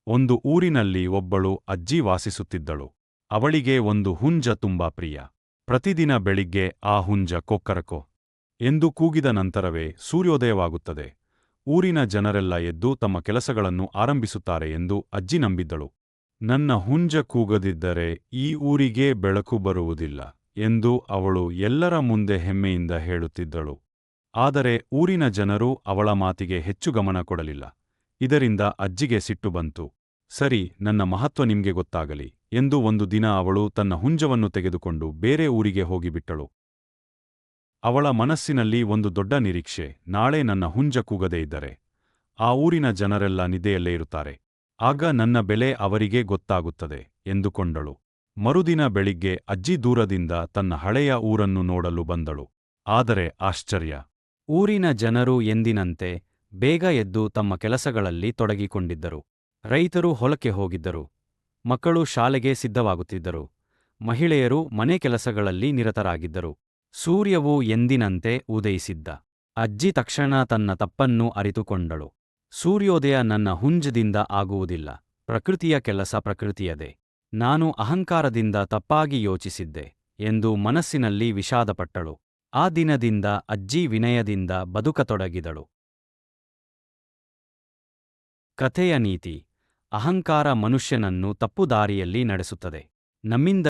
ಒಂದು ಊರಿನಲ್ಲಿ ಒಬ್ಬಳು ಅಜ್ಜಿ ವಾಸಿಸುತ್ತಿದ್ದಳು. ಅವಳಿಗೆ ಒಂದು ಹುಂಜ ತುಂಬಾ ಪ್ರಿಯ. ಪ್ರತಿದಿನ ಬೆಳಿಗ್ಗೆ ಆ ಹುಂಜ ಕೊಕ್ಕರಕೋ ಎಂದು ಕೂಗಿದ ನಂತರವೇ ಸೂರ್ಯೋದಯವಾಗುತ್ತದೆ. ಊರಿನ ಜನರೆಲ್ಲ ಎದ್ದು ತಮ್ಮ ಕೆಲಸಗಳನ್ನು ಆರಂಭಿಸುತ್ತಾರೆ ಎಂದು ಅಜ್ಜಿ ನಂಬಿದ್ದಳು. ನನ್ನ ಹುಂಜ ಕೂಗದಿದ್ದರೆ ಈ ಊರಿಗೆ ಬೆಳಕು ಬರುವುದಿಲ್ಲ ಎಂದು ಅವಳು ಎಲ್ಲರ ಮುಂದೆ ಹೆಮ್ಮೆಯಿಂದ ಹೇಳುತ್ತಿದ್ದಳು. ಆದರೆ ಊರಿನ ಜನರು ಅವಳ ಮಾತಿಗೆ ಹೆಚ್ಚು ಗಮನ ಕೊಡಲಿಲ್ಲ. ಇದರಿಂದ ಅಜ್ಜಿಗೆ ಸಿಟ್ಟು ಬಂತು. ಸರಿ, ನನ್ನ ಮಹತ್ವ ನಿಮ್ಗೆ ಗೊತ್ತಾಗಲಿ ಎಂದು ಒಂದು ದಿನ ಅವಳು ತನ್ನ ಹುಂಜವನ್ನು ತೆಗೆದುಕೊಂಡು ಬೇರೆ ಊರಿಗೆ ಹೋಗಿಬಿಟ್ಟಳು. ಅವಳ ಮನಸ್ಸಿನಲ್ಲಿ ಒಂದು ದೊಡ್ಡ ನಿರೀಕ್ಷೆ, ನಾಳೆ ನನ್ನ ಹುಂಜ ಕೂಗದೇ ಇದ್ದರೆ ಆ ಊರಿನ ಜನರೆಲ್ಲ ನಿದ್ದೆಯಲ್ಲೇ ಇರುತ್ತಾರೆ. ಆಗ ನನ್ನ ಬೆಲೆ ಅವರಿಗೆ ಗೊತ್ತಾಗುತ್ತದೆ ಎಂದುಕೊಂಡಳು. ಮರುದಿನ ಬೆಳಿಗ್ಗೆ ಅಜ್ಜಿ ದೂರದಿಂದ ತನ್ನ ಹಳೆಯ ಊರನ್ನು ನೋಡಲು ಬಂದಳು. ಆದರೆ ಆಶ್ಚರ್ಯ! ಊರಿನ ಜನರು ಎಂದಿನಂತೆ ಬೇಗ ಎದ್ದು ತಮ್ಮ ಕೆಲಸಗಳಲ್ಲಿ ತೊಡಗಿಕೊಂಡಿದ್ದರು. ರೈತರು ಹೊಲಕ್ಕೆ ಹೋಗಿದ್ದರು. ಮಕ್ಕಳು ಶಾಲೆಗೆ ಸಿದ್ಧವಾಗುತ್ತಿದ್ದರು. ಮಹಿಳೆಯರು ಮನೆ ಕೆಲಸಗಳಲ್ಲಿ ನಿರತರಾಗಿದ್ದರು. ಸೂರ್ಯವು ಎಂದಿನಂತೆ ಉದಯಿಸಿದ್ದ. ಅಜ್ಜಿ ತಕ್ಷಣ ತನ್ನ ತಪ್ಪನ್ನು ಅರಿತುಕೊಂಡಳು. ಸೂರ್ಯೋದಯ ನನ್ನ ಹುಂಜದಿಂದ ಆಗುವುದಿಲ್ಲ. ಪ್ರಕೃತಿಯ ಕೆಲಸ ಪ್ರಕೃತಿಯದೇ. ನಾನು ಅಹಂಕಾರದಿಂದ ತಪ್ಪಾಗಿ ಯೋಚಿಸಿದ್ದೆ ಎಂದು ಮನಸ್ಸಿನಲ್ಲಿ ವಿಷಾದಪಟ್ಟಳು. ಆ ದಿನದಿಂದ ಅಜ್ಜಿ ವಿನಯದಿಂದ ಬದುಕತೊಡಗಿದಳು. ಕಥೆಯ ನೀತಿ: ಅಹಂಕಾರ ಮನುಷ್ಯನನ್ನು ತಪ್ಪು ದಾರಿಯಲ್ಲಿ ನಡೆಸುತ್ತದೆ. ನಮ್ಮಿಂದ